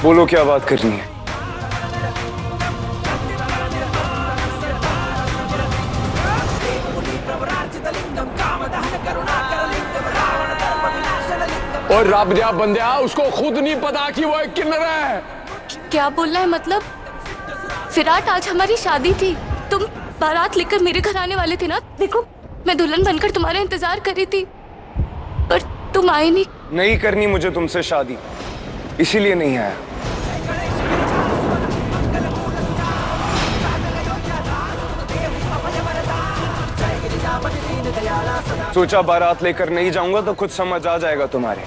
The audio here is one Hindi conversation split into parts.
बोलो क्या बात करनी है। और राबदिया बंदिया, उसको खुद नहीं पता कि वो एक किन्नर है। क्या बोलना है मतलब? विराट, आज हमारी शादी थी, तुम बारात लेकर मेरे घर आने वाले थे ना। देखो, मैं दुल्हन बनकर तुम्हारा इंतजार कर रही थी, पर तुम आए नहीं। नहीं करनी मुझे तुमसे शादी, इसीलिए नहीं आया। सोचा बारात लेकर नहीं जाऊंगा तो कुछ समझ आ जाएगा तुम्हारे।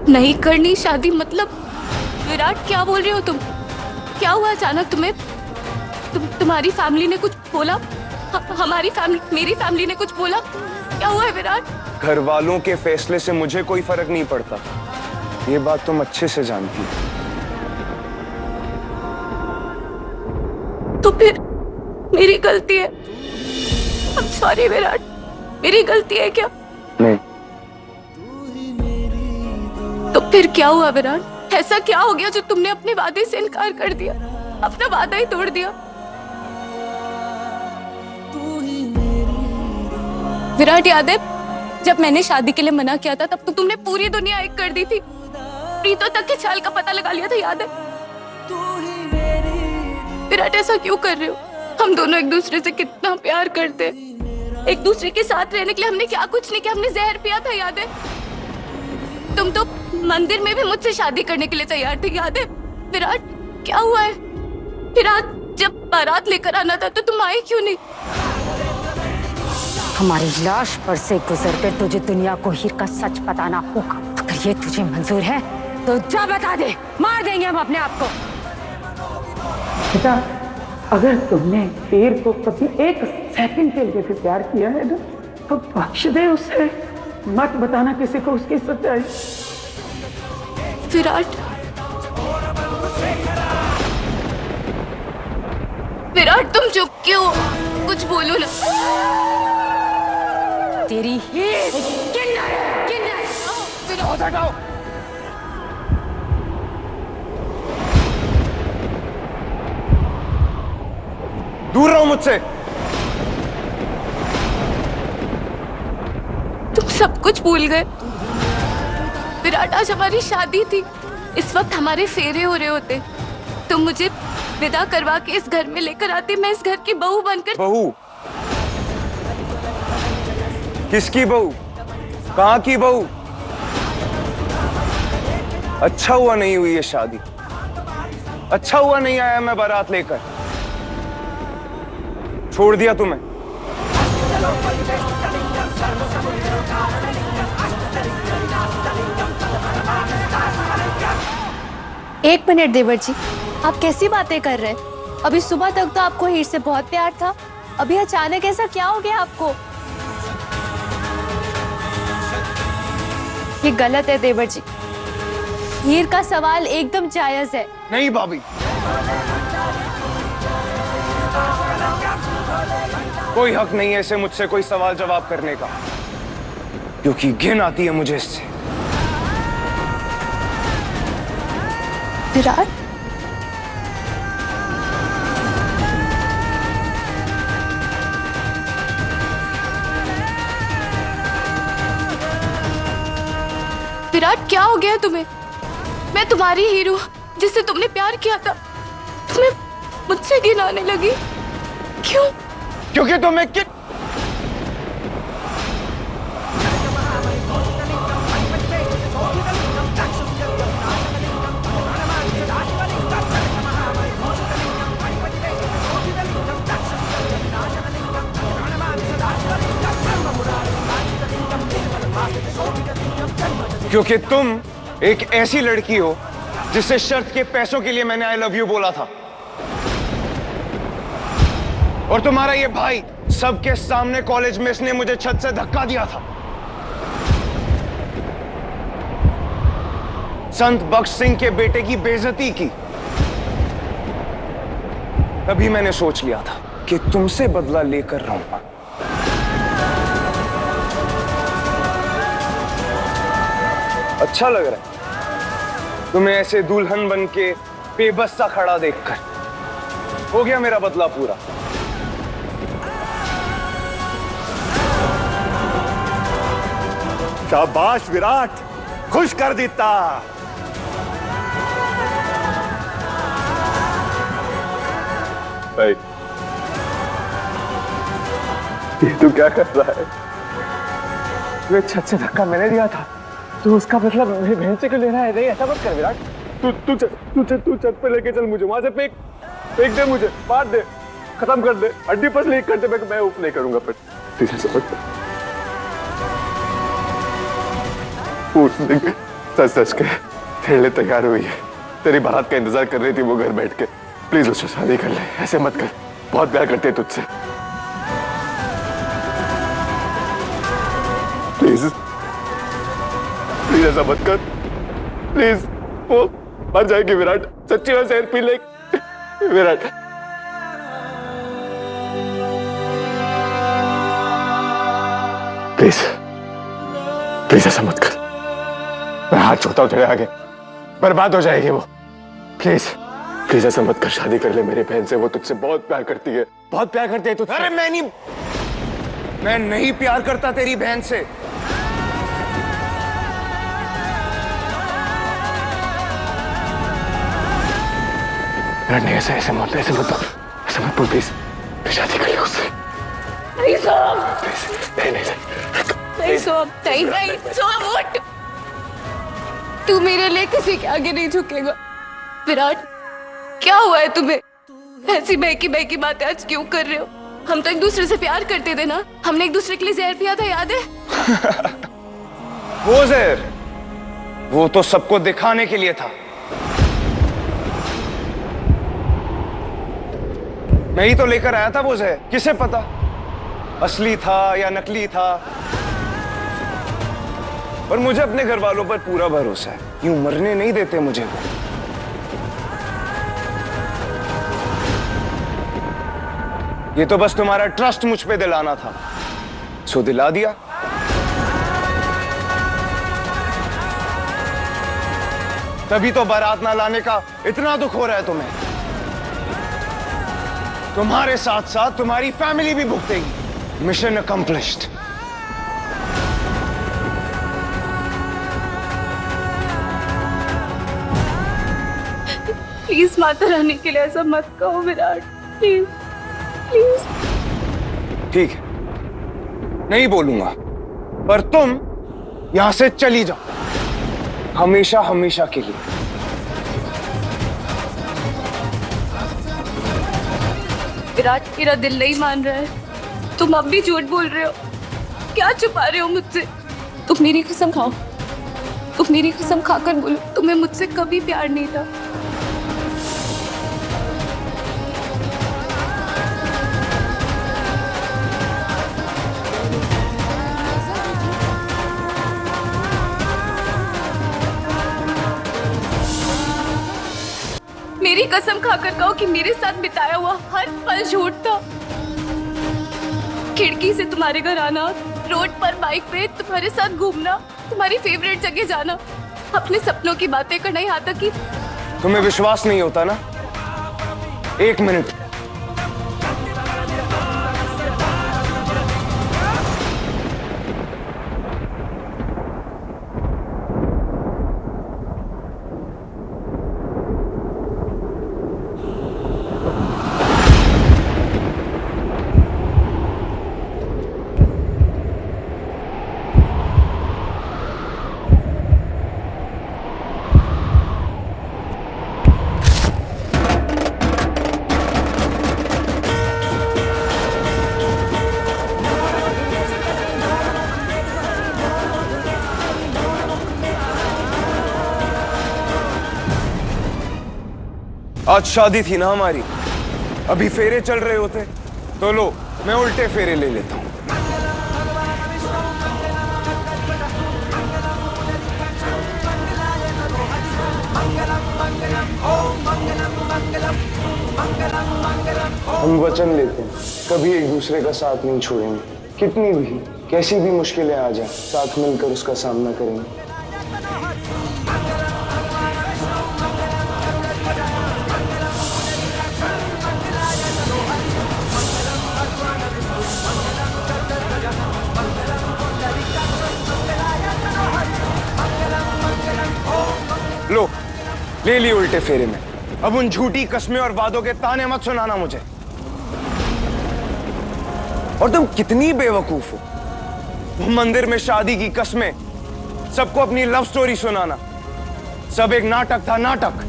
नहीं करनी शादी मतलब? विराट, क्या बोल रहे हो तुम? क्या हुआ अचानक तुम्हें? तुम्हारी फैमिली ने कुछ बोला? हमारी फैमिली, मेरी फैमिली ने कुछ बोला? क्या हुआ है विराट? घर वालों के फैसले से मुझे कोई फर्क नहीं पड़ता, ये बात तुम अच्छे से जानती हो। तो फिर मेरी गलती है। I'm sorry विराट, मेरी गलती है क्या? नहीं। तो फिर क्या हुआ विराट? ऐसा क्या हो गया जो तुमने अपने वादे से इनकार कर दिया, अपना वादा ही तोड़ दिया? विराट, याद है जब मैंने शादी के लिए मना किया था, तब तो तुमने पूरी दुनिया एक कर दी थी, प्रीतो तक की चाल का पता लगा लिया था, याद है? विराट, ऐसा क्यों कर रहे हो? हम दोनों एक दूसरे से कितना प्यार करते, एक दूसरे के साथ रहने के लिए हमने क्या कुछ नहीं किया, हमने जहर पिया था, याद है? तुम तो मंदिर में भी मुझसे शादी करने के लिए तैयार थे, याद है? विराट, क्या हुआ है? फिर आज जब बारात लेकर आना था तो तुम आए क्यों नहीं? हमारी लाश पर से गुजरकर तुझे दुनिया को हीर का सच बताना होगा। अगर ये तुझे मंजूर है तो जा बता दे, मार देंगे हम अपने आप को। बेटा, अगर तुमने हीर को कभी एक सेकंड के लिए भी प्यार किया है ना, तो बख्श दे उसे, मत बताना किसी को उसकी सच्चाई। विराट, विराट, तुम चुप क्यों? कुछ बोलो ना। तेरी हीर किन्नर है, किन्नर। हटाओ। दूर रहो मुझसे। तुम सब कुछ भूल गए। विराट, आज हमारी शादी थी, इस वक्त हमारे फेरे हो रहे होते, तुम मुझे विदा करवा के इस घर में लेकर आते, मैं इस घर की बहू बनकर। बहू? किसकी बहू? कहाँ की बहू? अच्छा हुआ नहीं हुई ये शादी, अच्छा हुआ नहीं आया मैं बारात लेकर, छोड़ दिया तुम्हें। एक मिनट देवर जी, आप कैसी बातें कर रहे हैं? अभी सुबह तक तो आपको हीर से बहुत प्यार था, अभी अचानक ऐसा क्या हो गया आपको? ये गलत है देवर जी, हीर का सवाल एकदम जायज है। नहीं भाभी, कोई हक नहीं है इसे मुझसे कोई सवाल जवाब करने का, क्योंकि घिन आती है मुझे इससे। विराट, विराट, क्या हो गया तुम्हें? मैं तुम्हारी हीर हूँ जिससे तुमने प्यार किया था, तुम्हें मुझसे घिन आने लगी? क्यों? क्योंकि तुम्हें क्योंकि तुम एक ऐसी लड़की हो जिससे शर्त के पैसों के लिए मैंने आई लव यू बोला था, और तुम्हारा ये भाई सबके सामने कॉलेज में इसने मुझे छत से धक्का दिया था। संत बख्श सिंह के बेटे की बेइज्जती की। तभी मैंने सोच लिया था कि तुमसे बदला लेकर रहूंगा। अच्छा लग रहा है तुम्हें ऐसे दुल्हन बन के बेबस सा खड़ा देखकर। हो गया मेरा बदला पूरा। शाबाश विराट, खुश कर देता। भाई ये तू क्या कर रहा है? वे छत से धक्का मैंने दिया था तो उसका मतलब मेरी बहन से क्यों लेना है? नहीं ऐसा मत कर विराट। तू छत पे लेके चल मुझे, वहां से फेंक दे, मुझे मार दे, खत्म कर दे, हड्डी पसली कर दे। मैं ऊप नहीं करूंगा फिर। तुझे समझ सच सच के तेरे लिए तैयार हुई है, तेरी बारात का इंतजार कर रही थी वो घर बैठ के। प्लीज उससे शादी कर ले, ऐसे मत कर, बहुत प्यार करते हैं तुझसे। प्लीज प्लीज ऐसा मत कर, प्लीज। वो मर जाएगी विराट, सच्ची में जहर पी ले विराट। प्लीज प्लीज ऐसा मत कर, मैं हाथ छोड़ता हूं तेरे आगे, बर्बाद हो जाएगी वो। प्लीज प्लीज ऐसा मत कर, शादी कर ले मेरी बहन से, वो तुझसे बहुत प्यार करती है, बहुत प्यार करती है तुझसे। अरे मैं नहीं प्यार करता तेरी बहन से। नहीं ऐसे मत प्लीज, शादी कर ले उससे। नहीं सोम, नहीं नहीं सोम, नहीं सोम उठ। तू मेरे लिए किसी के आगे नहीं झुकेगा। विराट क्या हुआ है तुम्हें? ऐसी बहकी बातें आज क्यों कर रहे हो? हम तो एक दूसरे से प्यार करते थे ना, हमने एक दूसरे के लिए जहर पिया था, याद है? वो जहर, वो तो सबको दिखाने के लिए था। मैं ही तो लेकर आया था वो जहर, किसे पता असली था या नकली था। और मुझे अपने घर वालों पर पूरा भरोसा है, यूं मरने नहीं देते मुझे वो। ये तो बस तुम्हारा ट्रस्ट मुझ पे दिलाना था, सो दिला दिया। तभी तो बारात ना लाने का इतना दुख हो रहा है तुम्हें। तुम्हारे साथ साथ तुम्हारी फैमिली भी भुगतेगी। Mission accomplished. Please Mata Rani के लिए ऐसा मत कहो विराट, प्लीज प्लीज। ठीक है, नहीं बोलूंगा, पर तुम यहां से चली जाओ, हमेशा हमेशा के लिए। विराट मेरा दिल नहीं मान रहा है, तुम अब भी झूठ बोल रहे हो। क्या छुपा रहे हो मुझसे? तुम मेरी कसम खाओ, तुम मेरी कसम खाकर बोलो तुम्हें मुझसे कभी प्यार नहीं था। मेरी कसम खाकर कहो कि मेरे साथ बिताया हुआ हर पल झूठ था। खिड़की से तुम्हारे घर आना, रोड पर बाइक पे तुम्हारे साथ घूमना, तुम्हारी फेवरेट जगह जाना, अपने सपनों की बातें करना, यहाँ तक कि तुम्हें विश्वास नहीं होता ना? एक मिनट, आज शादी थी ना हमारी, अभी फेरे चल रहे होते तो लो मैं उल्टे फेरे ले लेता हूं। हम वचन लेते हैं कभी एक दूसरे का साथ नहीं छोड़ेंगे, कितनी भी कैसी भी मुश्किलें आ जाए साथ मिलकर उसका सामना करेंगे। ले ली उल्टे फेरे में। अब उन झूठी कस्में और वादों के ताने मत सुनाना मुझे। और तुम कितनी बेवकूफ हो, वो मंदिर में शादी की कस्में, सबको अपनी लव स्टोरी सुनाना, सब एक नाटक था, नाटक।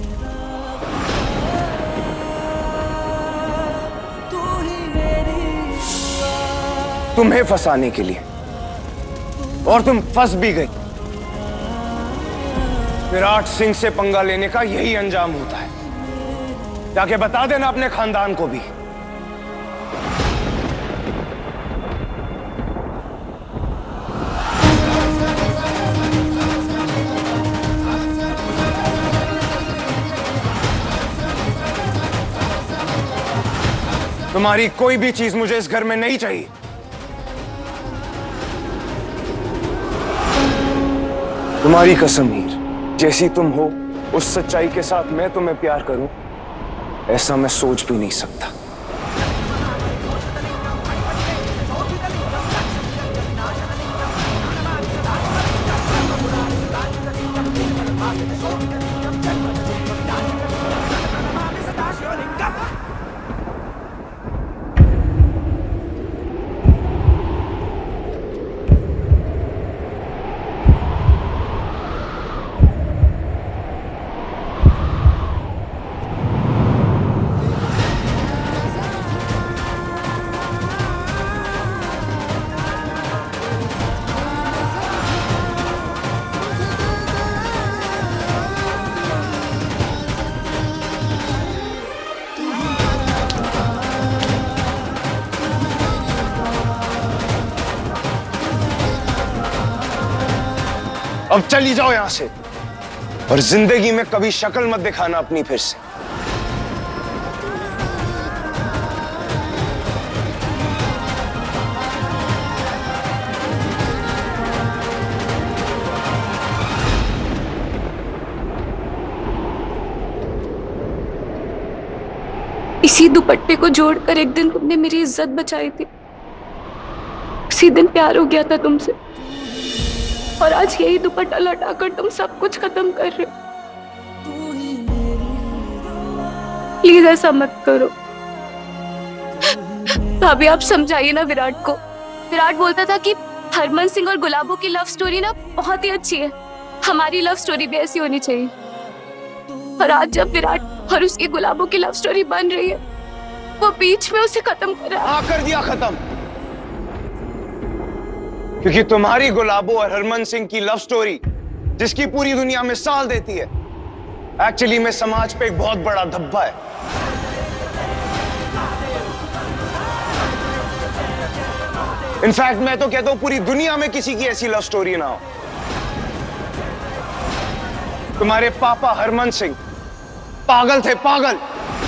तुम्हें फंसाने के लिए, और तुम फंस भी गई। विराट सिंह से पंगा लेने का यही अंजाम होता है। जाके बता देना अपने खानदान को भी। तुम्हारी कोई भी चीज मुझे इस घर में नहीं चाहिए। तुम्हारी कसम हीर, जैसी तुम हो उस सच्चाई के साथ मैं तुम्हें प्यार करूं, ऐसा मैं सोच भी नहीं सकता। अब चली जाओ यहां से, और जिंदगी में कभी शक्ल मत दिखाना अपनी फिर से। इसी दुपट्टे को जोड़कर एक दिन तुमने मेरी इज्जत बचाई थी। उसी दिन प्यार हो गया था तुमसे, और आज यही दुपट्टा लौटाकर तुम सब कुछ खत्म कर रहे हो। प्लीज ऐसा मत करो भाभी, आप समझाइए ना विराट को। विराट बोलता था कि हरमन सिंह और गुलाबों की लव स्टोरी ना बहुत ही अच्छी है, हमारी लव स्टोरी भी ऐसी होनी चाहिए। और आज जब विराट और उसकी गुलाबों की लव स्टोरी बन रही है, वो बीच में उसे खत्म कर रहा है। हाँ, कर दिया खत्म। क्योंकि तुम्हारी गुलाबो और हरमन सिंह की लव स्टोरी, जिसकी पूरी दुनिया में साल देती है, एक्चुअली में समाज पे एक बहुत बड़ा धब्बा है। इनफैक्ट मैं तो कहता हूं पूरी दुनिया में किसी की ऐसी लव स्टोरी ना हो। तुम्हारे पापा हरमन सिंह पागल थे, पागल,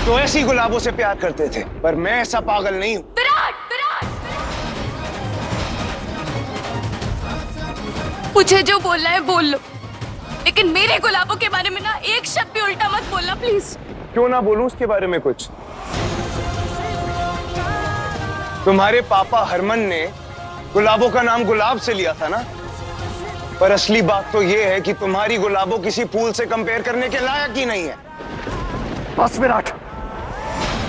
तो ऐसी गुलाबों से प्यार करते थे, पर मैं ऐसा पागल नहीं हूं। मुझे जो बोलना है बोल लो, लेकिन मेरे गुलाबों के बारे में ना एक शब्द भी उल्टा मत बोलना प्लीज। क्यों ना बोलूं उसके बारे में कुछ? तुम्हारे पापा हरमन ने गुलाबों का नाम गुलाब से लिया था ना, पर असली बात तो यह है कि तुम्हारी गुलाबों किसी फूल से कंपेयर करने के लायक ही नहीं है। बस विराट,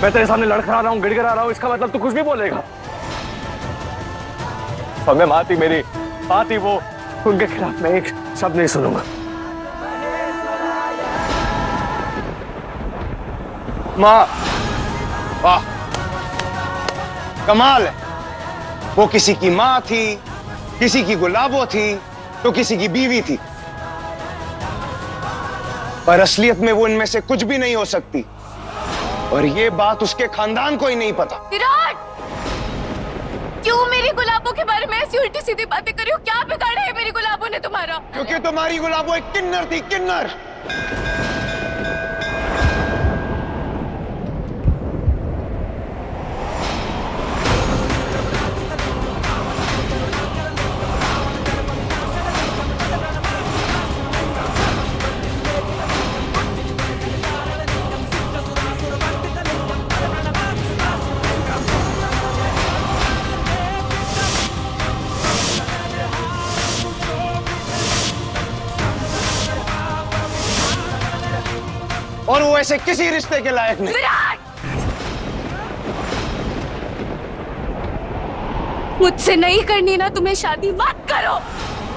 मैं तेरे सामने लड़खड़ा रहा हूं, गिड़गिड़ा रहा हूं, इसका मतलब तू कुछ भी बोलेगा। समय माती मेरी बात ही वो, उनके खिलाफ मैं एक शब्द नहीं सुनूंगा। माँ, वाह, कमाल है। वो किसी की माँ थी, किसी की गुलाबो थी, तो किसी की बीवी थी, पर असलियत में वो इनमें से कुछ भी नहीं हो सकती, और ये बात उसके खानदान को ही नहीं पता। विराट, क्यों मेरी गुलाबों के बारे में ऐसी उल्टी सीधी बातें कर रही हो? क्या बिगाड़ा है मेरी गुलाबों ने तुम्हारा? क्योंकि तुम्हारी गुलाबो एक किन्नर थी, किन्नर। ऐसे किसी रिश्ते के लायक नहीं। विराट, मुझसे नहीं करनी ना तुम्हें शादी, मत करो।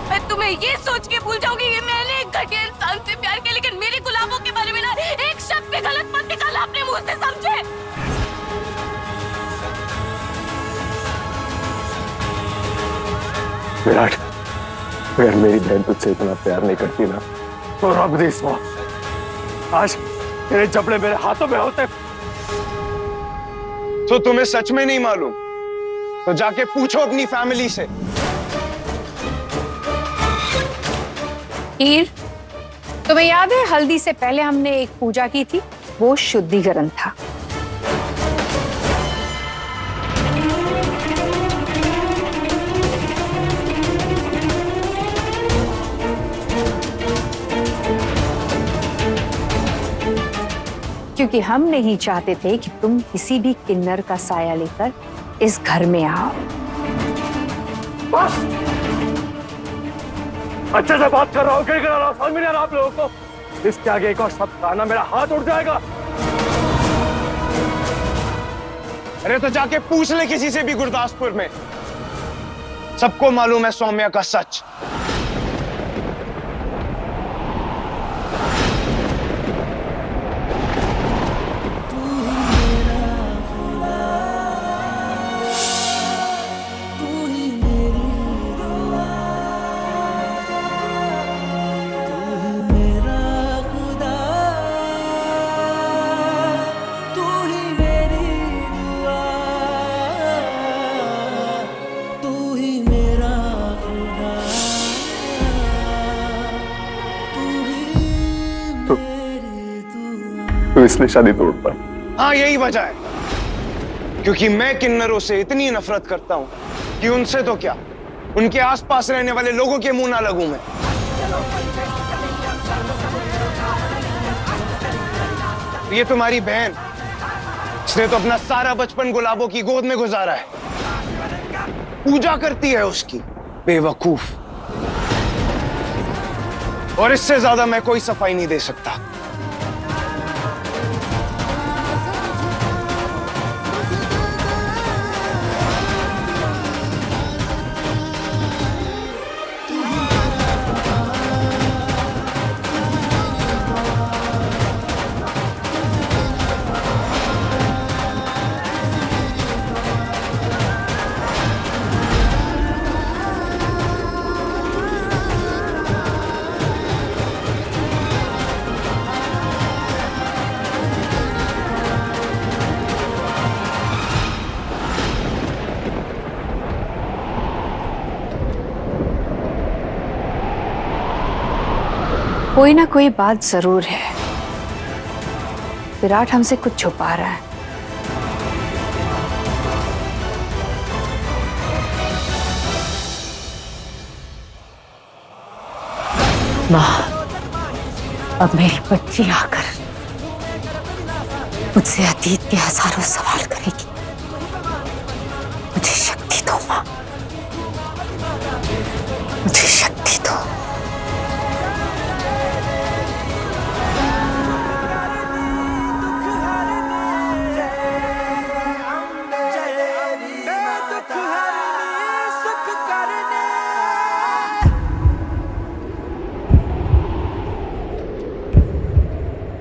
मैं तुम्हें ये सोच के भूल जाऊंगी कि मैंने एक घटिया इंसान से प्यार किया, लेकिन मेरे गुलाबों के बारे में ना एक शब्द भी गलत मत निकालना अपने मुंह से, समझे? विराट, अगर मेरी बहन तुझसे इतना प्यार नहीं करती ना तो रब दे इस आज तेरे जबड़े मेरे हाथों में होते। तो तुम्हें सच में नहीं मालूम तो जाके पूछो अपनी फैमिली से। हीर, तुम्हें याद है हल्दी से पहले हमने एक पूजा की थी, वो शुद्धिकरण था। क्योंकि हम नहीं चाहते थे कि तुम किसी भी किन्नर का साया लेकर इस घर में आओ। बस अच्छे से बात कर रहा हूँ, गिड़गिड़ा रहा हूँ, समझ में नहीं आ रहा आप लोगों को? इसके आगे एक और शब्द कहना मेरा हाथ उठ जाएगा। अरे तो जाके पूछ ले किसी से भी गुरदासपुर में, सबको मालूम है सौम्या का सच। तो इसलिए शादी तोड़ पाए? हाँ, यही वजह है, क्योंकि मैं किन्नरों से इतनी नफरत करता हूं कि उनसे तो क्या, उनके आसपास रहने वाले लोगों के मुंह ना लगूं मैं। ये तुम्हारी बहन, उसने तो अपना सारा बचपन गुलाबों की गोद में गुजारा है, पूजा करती है उसकी, बेवकूफ। और इससे ज्यादा मैं कोई सफाई नहीं दे सकता। कोई ना कोई बात जरूर है, विराट हमसे कुछ छुपा रहा है। माँ, अब मेरी बच्ची आकर मुझसे अतीत के हजारों सवाल करेगी। मुझे शक्ति दो माँ, मुझे शक्ति दो।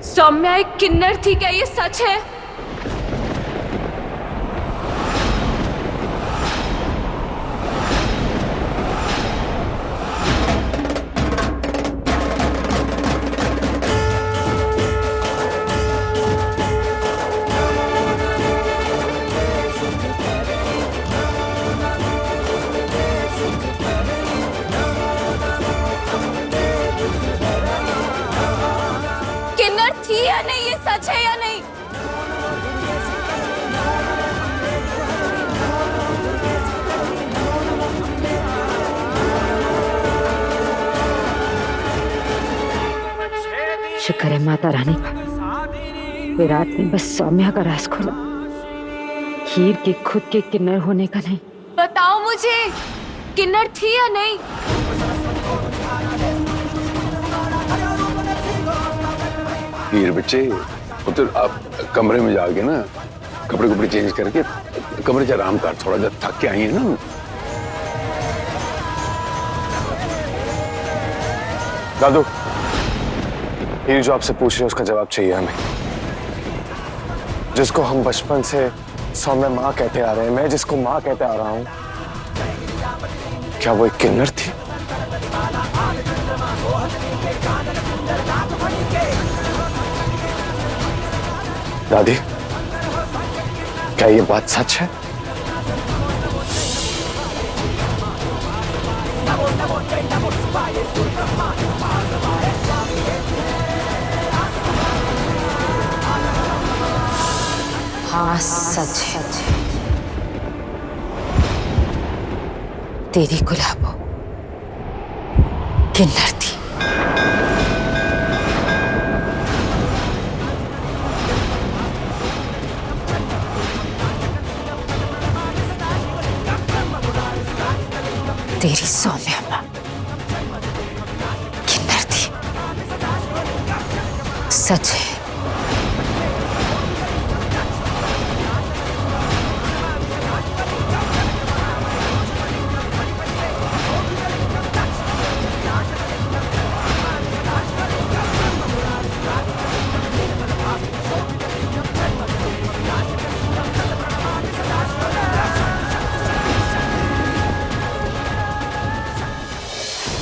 सौम्या एक किन्नर थी, क्या ये सच है? किन्नर थी या नहीं, ये सच है या नहीं? शुक्र है माता रानी, विराट ने बस सौम्या का राज खोला, हीर के खुद के किन्नर होने का नहीं। बताओ मुझे, किन्नर थी या नहीं? हीर बच्चे, तो आप कमरे में जाके ना कपड़े कपड़े चेंज करके कमरे से आराम कर, थोड़ा जब थक के आई है ना। दादू, ये जो आपसे पूछ रहे हैं उसका जवाब चाहिए हमें। जिसको हम बचपन से सौम्य माँ कहते आ रहे हैं, मैं जिसको माँ कहते आ रहा हूं, क्या वो एक किन्नर थी? दादी, क्या ये बात सच है? हाँ, सच है। तेरी गुलाबो किन्नर थी। तेरी सौम्या माँ किन्नर थी। सच है।